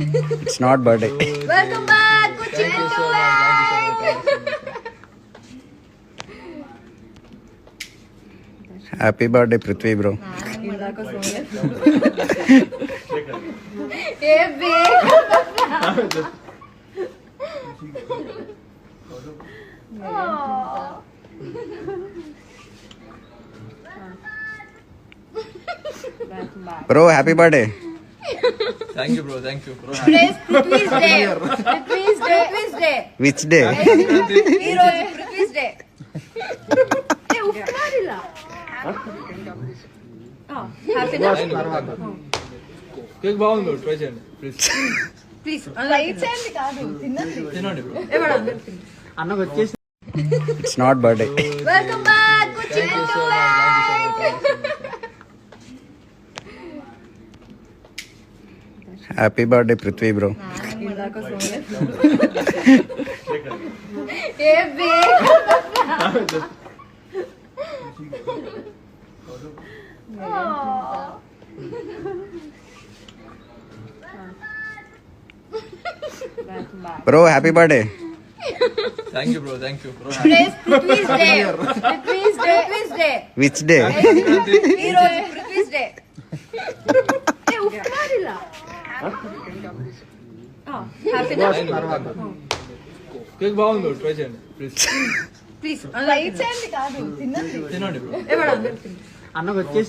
It's not birthday. Welcome back. Thank you so much. Happy birthday, Prithvi bro. Bro, happy birthday. Thank you, bro. Thank you. Today's Prithvi's day. Prithvi's day. Which day? ಈ రోజు Prithvi's day. ಉಪ್ಪು ಮಾಡಿಲ್ಲ. హ్యాపీనా? Cake బాగుంది bro, try చేయండి please. Please light చేయండి కాదు తినండి. తినండి బ్రో. అన్నకు వచ్చేసి It's not birthday. Welcome back Thank you so much. Happy birthday, Prithvi bro. ఏ బేక్ Bro, happy birthday. Thank you, bro. Thank you. Today's Prithvi's day. Prithvi's day. Which day? ఈ రోజు Prithvi's day. ఉప్పు ಮಾಡಿಲ್ಲ. హ్యాపీనా? Cake బాగుంది bro, try చేయండి please. Please light చేయండి కాదు తినండి. తినండి బ్రో. అన్నకు వచ్చేసి